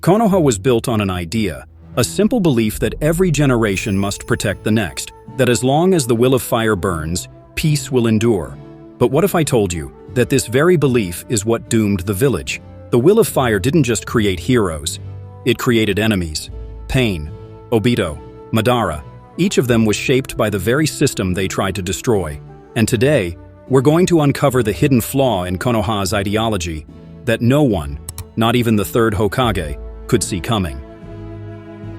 Konoha was built on an idea, a simple belief that every generation must protect the next, that as long as the will of fire burns, peace will endure. But what if I told you that this very belief is what doomed the village? The will of fire didn't just create heroes, it created enemies. Pain, Obito, Madara, each of them was shaped by the very system they tried to destroy. And today, we're going to uncover the hidden flaw in Konoha's ideology that no one, not even the third Hokage, could see coming.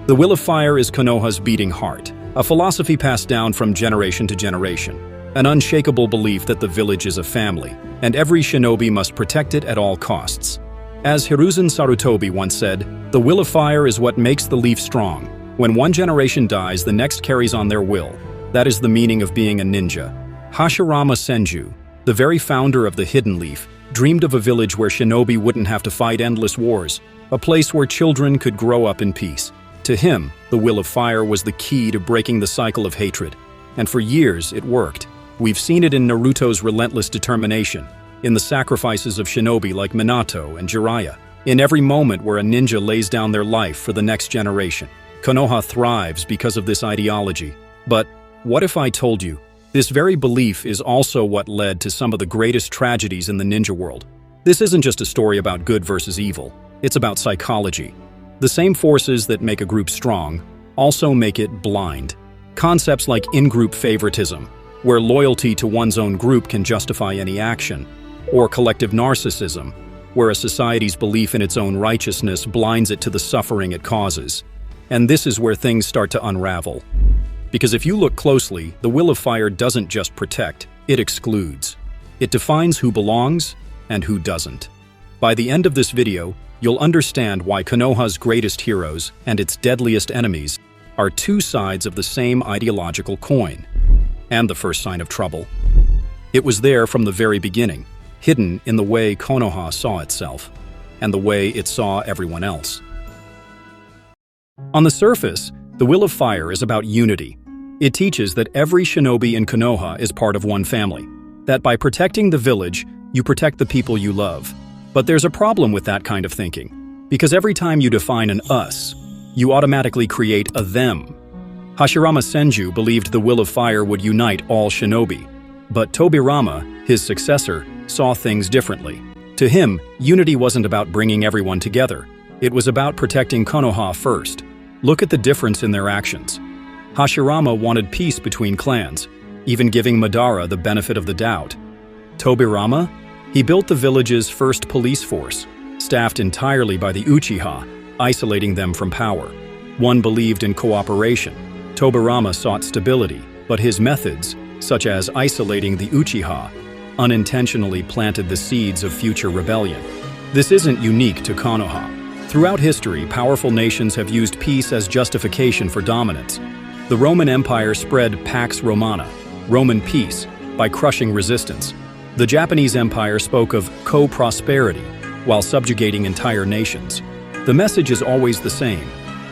The will of fire is Konoha's beating heart, a philosophy passed down from generation to generation, an unshakable belief that the village is a family, and every shinobi must protect it at all costs. As Hiruzen Sarutobi once said, the will of fire is what makes the leaf strong. When one generation dies, the next carries on their will. That is the meaning of being a ninja. Hashirama Senju, the very founder of the Hidden Leaf, dreamed of a village where shinobi wouldn't have to fight endless wars, a place where children could grow up in peace. To him, the will of fire was the key to breaking the cycle of hatred. And for years, it worked. We've seen it in Naruto's relentless determination, in the sacrifices of shinobi like Minato and Jiraiya, in every moment where a ninja lays down their life for the next generation. Konoha thrives because of this ideology. But what if I told you, this very belief is also what led to some of the greatest tragedies in the ninja world? This isn't just a story about good versus evil, it's about psychology. The same forces that make a group strong also make it blind. Concepts like in-group favoritism, where loyalty to one's own group can justify any action, or collective narcissism, where a society's belief in its own righteousness blinds it to the suffering it causes. And this is where things start to unravel. Because if you look closely, the will of fire doesn't just protect, it excludes. It defines who belongs and who doesn't. By the end of this video, you'll understand why Konoha's greatest heroes and its deadliest enemies are two sides of the same ideological coin. And the first sign of trouble. It was there from the very beginning, hidden in the way Konoha saw itself, and the way it saw everyone else. On the surface, the will of fire is about unity. It teaches that every shinobi in Konoha is part of one family, that by protecting the village, you protect the people you love. But there's a problem with that kind of thinking, because every time you define an us, you automatically create a them. Hashirama Senju believed the will of fire would unite all shinobi, but Tobirama, his successor, saw things differently. To him, unity wasn't about bringing everyone together. It was about protecting Konoha first. Look at the difference in their actions. Hashirama wanted peace between clans, even giving Madara the benefit of the doubt. Tobirama? He built the village's first police force, staffed entirely by the Uchiha, isolating them from power. One believed in cooperation. Tobirama sought stability, but his methods, such as isolating the Uchiha, unintentionally planted the seeds of future rebellion. This isn't unique to Konoha. Throughout history, powerful nations have used peace as justification for dominance. The Roman Empire spread Pax Romana, Roman peace, by crushing resistance. The Japanese Empire spoke of co-prosperity while subjugating entire nations. The message is always the same.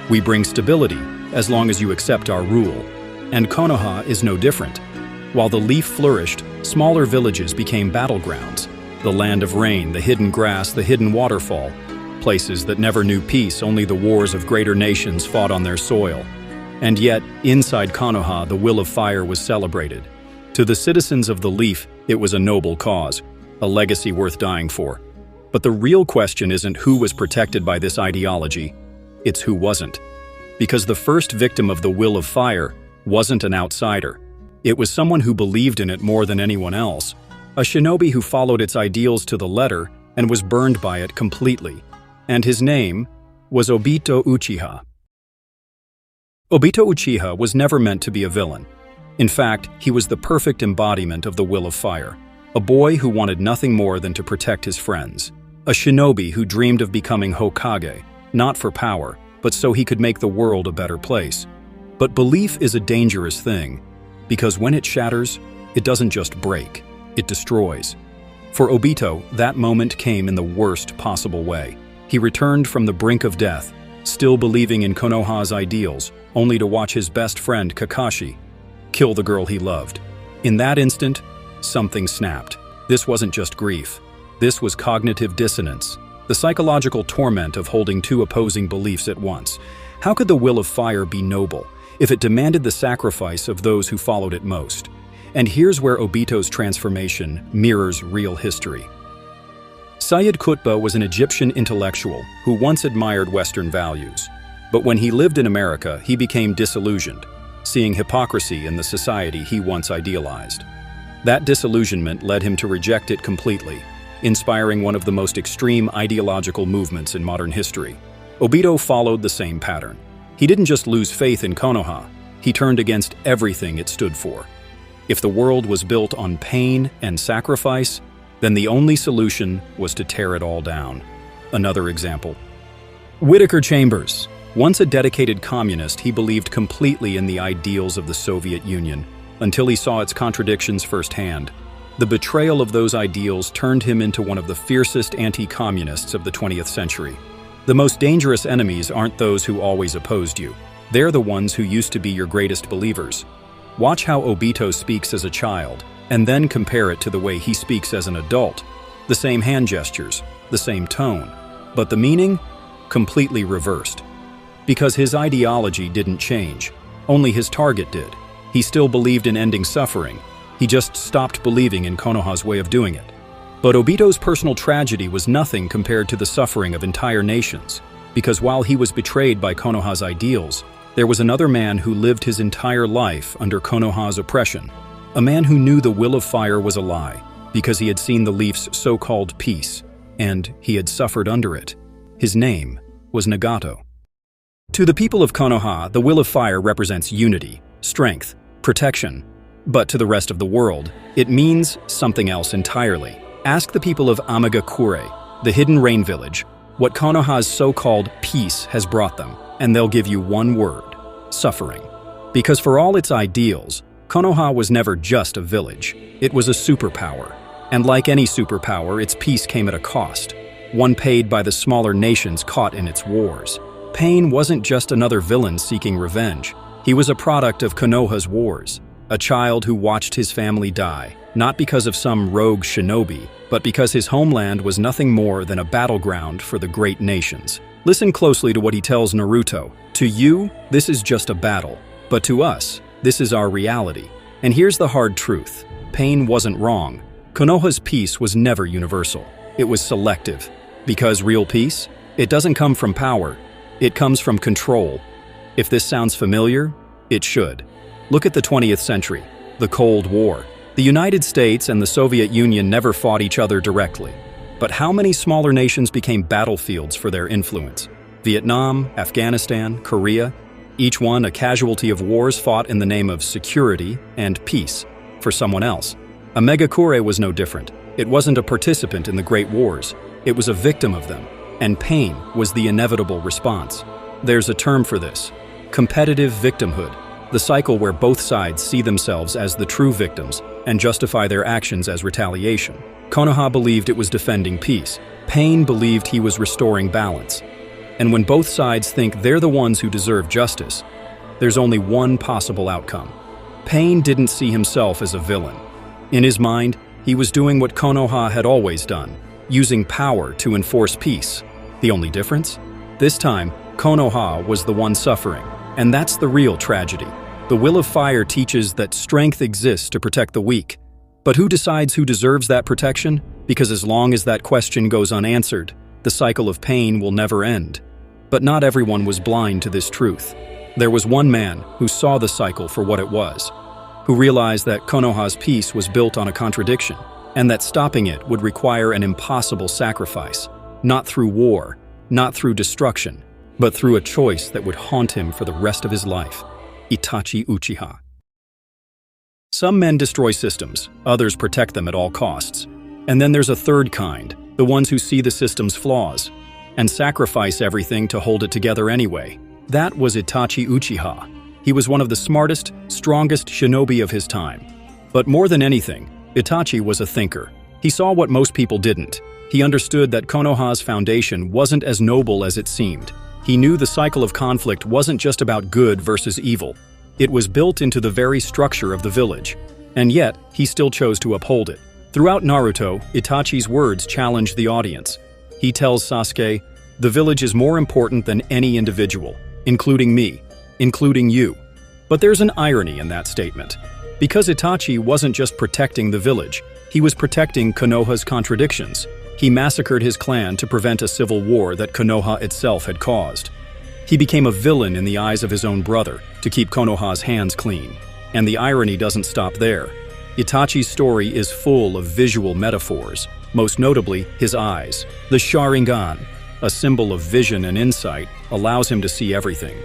We bring stability as long as you accept our rule. And Konoha is no different. While the leaf flourished, smaller villages became battlegrounds. The land of rain, the hidden grass, the hidden waterfall. Places that never knew peace, only the wars of greater nations fought on their soil. And yet, inside Konoha, the will of fire was celebrated. To the citizens of the Leaf, it was a noble cause, a legacy worth dying for. But the real question isn't who was protected by this ideology, it's who wasn't. Because the first victim of the will of fire wasn't an outsider. It was someone who believed in it more than anyone else, a shinobi who followed its ideals to the letter and was burned by it completely. And his name was Obito Uchiha. Obito Uchiha was never meant to be a villain. In fact, he was the perfect embodiment of the will of fire, a boy who wanted nothing more than to protect his friends, a shinobi who dreamed of becoming Hokage, not for power, but so he could make the world a better place. But belief is a dangerous thing, because when it shatters, it doesn't just break, it destroys. For Obito, that moment came in the worst possible way. He returned from the brink of death, still believing in Konoha's ideals, only to watch his best friend, Kakashi, kill the girl he loved. In that instant, something snapped. This wasn't just grief. This was cognitive dissonance. the psychological torment of holding two opposing beliefs at once. How could the will of fire be noble if it demanded the sacrifice of those who followed it most? And here's where Obito's transformation mirrors real history. Sayyid Qutb was an Egyptian intellectual who once admired Western values. But when he lived in America, he became disillusioned, seeing hypocrisy in the society he once idealized. That disillusionment led him to reject it completely, inspiring one of the most extreme ideological movements in modern history. Obito followed the same pattern. He didn't just lose faith in Konoha, he turned against everything it stood for. If the world was built on pain and sacrifice, then the only solution was to tear it all down. Another example. Whittaker Chambers. Once a dedicated communist, he believed completely in the ideals of the Soviet Union, until he saw its contradictions firsthand. The betrayal of those ideals turned him into one of the fiercest anti-communists of the 20th century. The most dangerous enemies aren't those who always opposed you. They're the ones who used to be your greatest believers. Watch how Obito speaks as a child, and then compare it to the way he speaks as an adult. The same hand gestures, the same tone, but the meaning? Completely reversed. Because his ideology didn't change, only his target did. He still believed in ending suffering, he just stopped believing in Konoha's way of doing it. But Obito's personal tragedy was nothing compared to the suffering of entire nations, because while he was betrayed by Konoha's ideals, there was another man who lived his entire life under Konoha's oppression. A man who knew the will of fire was a lie, because he had seen the Leaf's so-called peace, and he had suffered under it. His name was Nagato. To the people of Konoha, the will of fire represents unity, strength, protection. But to the rest of the world, it means something else entirely. Ask the people of Amagakure, the hidden rain village, what Konoha's so-called peace has brought them, and they'll give you one word: suffering. Because for all its ideals, Konoha was never just a village. It was a superpower. And like any superpower, its peace came at a cost, one paid by the smaller nations caught in its wars. Pain wasn't just another villain seeking revenge. He was a product of Konoha's wars, a child who watched his family die, not because of some rogue shinobi, but because his homeland was nothing more than a battleground for the great nations. Listen closely to what he tells Naruto. To you, this is just a battle, but to us, this is our reality. And here's the hard truth. Pain wasn't wrong. Konoha's peace was never universal. It was selective. Because real peace? It doesn't come from power. It comes from control. If this sounds familiar, it should. Look at the 20th century, the Cold War. The United States and the Soviet Union never fought each other directly. But how many smaller nations became battlefields for their influence? Vietnam, Afghanistan, Korea, each one a casualty of wars fought in the name of security and peace for someone else. Amagakure was no different. It wasn't a participant in the Great Wars. It was a victim of them. And pain was the inevitable response. There's a term for this: competitive victimhood, the cycle where both sides see themselves as the true victims and justify their actions as retaliation. Konoha believed it was defending peace. Pain believed he was restoring balance. And when both sides think they're the ones who deserve justice, there's only one possible outcome. Pain didn't see himself as a villain. In his mind, he was doing what Konoha had always done, using power to enforce peace. The only difference? This time, Konoha was the one suffering, and that's the real tragedy. The will of fire teaches that strength exists to protect the weak. But who decides who deserves that protection? Because as long as that question goes unanswered, the cycle of pain will never end. But not everyone was blind to this truth. There was one man who saw the cycle for what it was, who realized that Konoha's peace was built on a contradiction, and that stopping it would require an impossible sacrifice, not through war, not through destruction, but through a choice that would haunt him for the rest of his life: Itachi Uchiha. Some men destroy systems, others protect them at all costs. And then there's a third kind, the ones who see the system's flaws, and sacrifice everything to hold it together anyway. That was Itachi Uchiha. He was one of the smartest, strongest shinobi of his time. But more than anything, Itachi was a thinker. He saw what most people didn't. He understood that Konoha's foundation wasn't as noble as it seemed. He knew the cycle of conflict wasn't just about good versus evil. It was built into the very structure of the village. And yet, he still chose to uphold it. Throughout Naruto, Itachi's words challenged the audience. He tells Sasuke, "The village is more important than any individual, including me, including you." But there's an irony in that statement. Because Itachi wasn't just protecting the village, he was protecting Konoha's contradictions. He massacred his clan to prevent a civil war that Konoha itself had caused. He became a villain in the eyes of his own brother to keep Konoha's hands clean. And the irony doesn't stop there. Itachi's story is full of visual metaphors, most notably his eyes. The Sharingan, a symbol of vision and insight, allows him to see everything.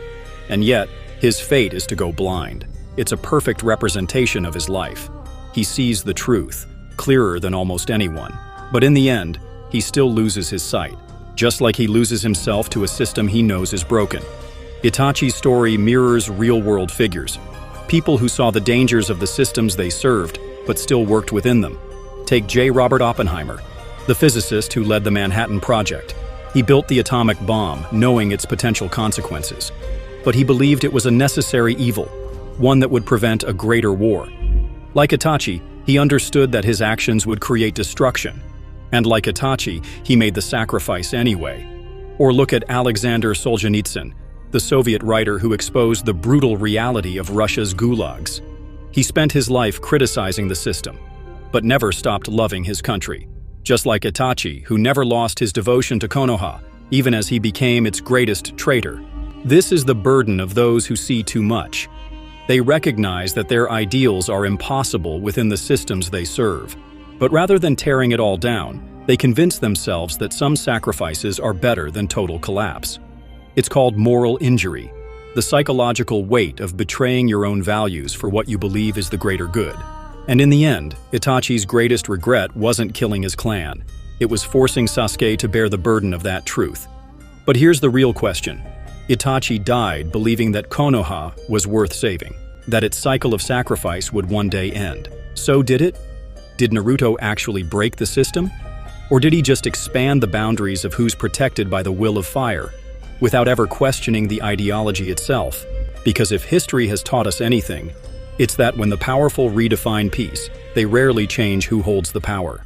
And yet, his fate is to go blind. It's a perfect representation of his life. He sees the truth, clearer than almost anyone. But in the end, he still loses his sight, just like he loses himself to a system he knows is broken. Itachi's story mirrors real-world figures, people who saw the dangers of the systems they served, but still worked within them. Take J. Robert Oppenheimer, the physicist who led the Manhattan Project. He built the atomic bomb, knowing its potential consequences. But he believed it was a necessary evil, one that would prevent a greater war. Like Itachi, he understood that his actions would create destruction. And like Itachi, he made the sacrifice anyway. Or look at Alexander Solzhenitsyn, the Soviet writer who exposed the brutal reality of Russia's gulags. He spent his life criticizing the system, but never stopped loving his country. Just like Itachi, who never lost his devotion to Konoha, even as he became its greatest traitor. This is the burden of those who see too much. They recognize that their ideals are impossible within the systems they serve. But rather than tearing it all down, they convince themselves that some sacrifices are better than total collapse. It's called moral injury, the psychological weight of betraying your own values for what you believe is the greater good. And in the end, Itachi's greatest regret wasn't killing his clan. It was forcing Sasuke to bear the burden of that truth. But here's the real question. Itachi died believing that Konoha was worth saving, that its cycle of sacrifice would one day end. So did it? Did Naruto actually break the system? Or did he just expand the boundaries of who's protected by the will of fire, without ever questioning the ideology itself? Because if history has taught us anything, it's that when the powerful redefine peace, they rarely change who holds the power.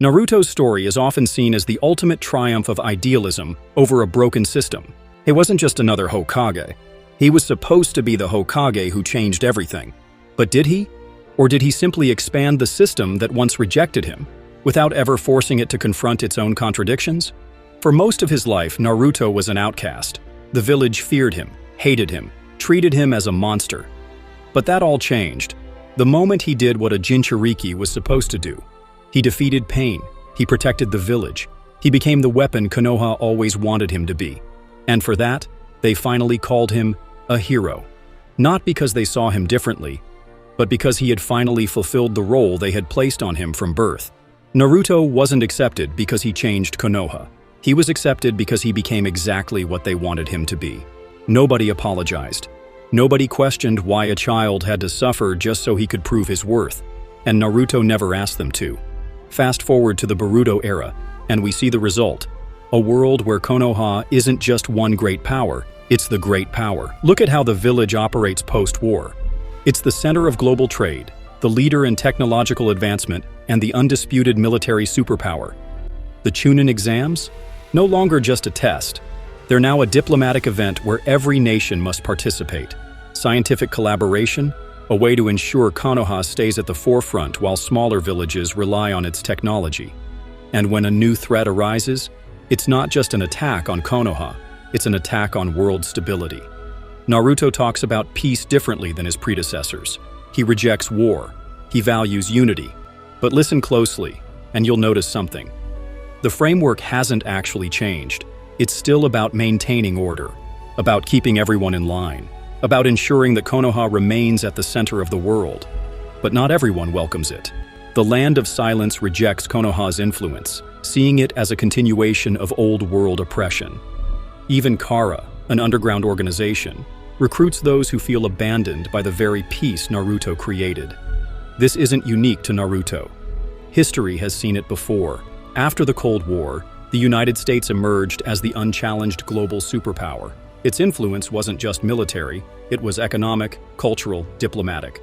Naruto's story is often seen as the ultimate triumph of idealism over a broken system. He wasn't just another Hokage. He was supposed to be the Hokage who changed everything. But did he? Or did he simply expand the system that once rejected him, without ever forcing it to confront its own contradictions? For most of his life, Naruto was an outcast. The village feared him, hated him, treated him as a monster. But that all changed the moment he did what a Jinchuriki was supposed to do. He defeated pain. He protected the village. He became the weapon Konoha always wanted him to be. And for that, they finally called him a hero. Not because they saw him differently, but because he had finally fulfilled the role they had placed on him from birth. Naruto wasn't accepted because he changed Konoha. He was accepted because he became exactly what they wanted him to be. Nobody apologized. Nobody questioned why a child had to suffer just so he could prove his worth. And Naruto never asked them to. Fast forward to the Boruto era, and we see the result. A world where Konoha isn't just one great power, it's the great power. Look at how the village operates post-war. It's the center of global trade, the leader in technological advancement, and the undisputed military superpower. The Chunin exams? No longer just a test. They're now a diplomatic event where every nation must participate. Scientific collaboration? A way to ensure Konoha stays at the forefront while smaller villages rely on its technology. And when a new threat arises, it's not just an attack on Konoha, it's an attack on world stability. Naruto talks about peace differently than his predecessors. He rejects war. He values unity. But listen closely, and you'll notice something. The framework hasn't actually changed. It's still about maintaining order, about keeping everyone in line, about ensuring that Konoha remains at the center of the world. But not everyone welcomes it. The Land of Silence rejects Konoha's influence, seeing it as a continuation of old-world oppression. Even Kara, an underground organization, recruits those who feel abandoned by the very peace Naruto created. This isn't unique to Naruto. History has seen it before. After the Cold War, the United States emerged as the unchallenged global superpower. Its influence wasn't just military, it was economic, cultural, diplomatic.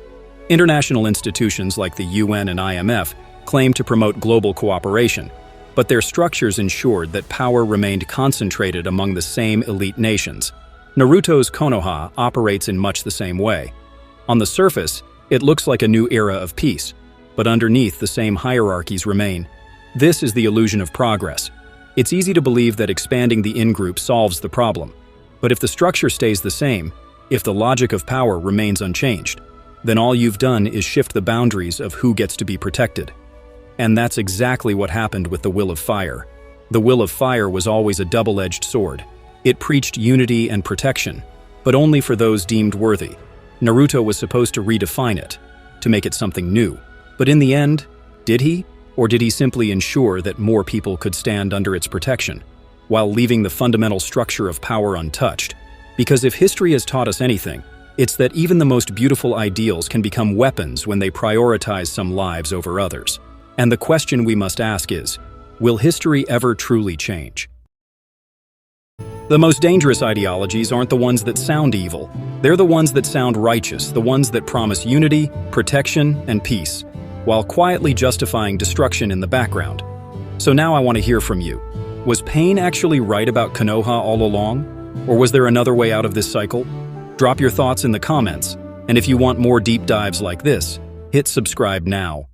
International institutions like the UN and IMF claim to promote global cooperation, but their structures ensured that power remained concentrated among the same elite nations. Naruto's Konoha operates in much the same way. On the surface, it looks like a new era of peace, but underneath the same hierarchies remain. This is the illusion of progress. It's easy to believe that expanding the in-group solves the problem. But if the structure stays the same, if the logic of power remains unchanged, then all you've done is shift the boundaries of who gets to be protected. And that's exactly what happened with the Will of Fire. The Will of Fire was always a double-edged sword. It preached unity and protection, but only for those deemed worthy. Naruto was supposed to redefine it, to make it something new. But in the end, did he? Or did he simply ensure that more people could stand under its protection, while leaving the fundamental structure of power untouched? Because if history has taught us anything, it's that even the most beautiful ideals can become weapons when they prioritize some lives over others. And the question we must ask is, will history ever truly change? The most dangerous ideologies aren't the ones that sound evil. They're the ones that sound righteous, the ones that promise unity, protection, and peace, while quietly justifying destruction in the background. So now I want to hear from you. Was Pain actually right about Konoha all along? Or was there another way out of this cycle? Drop your thoughts in the comments, and if you want more deep dives like this, hit subscribe now.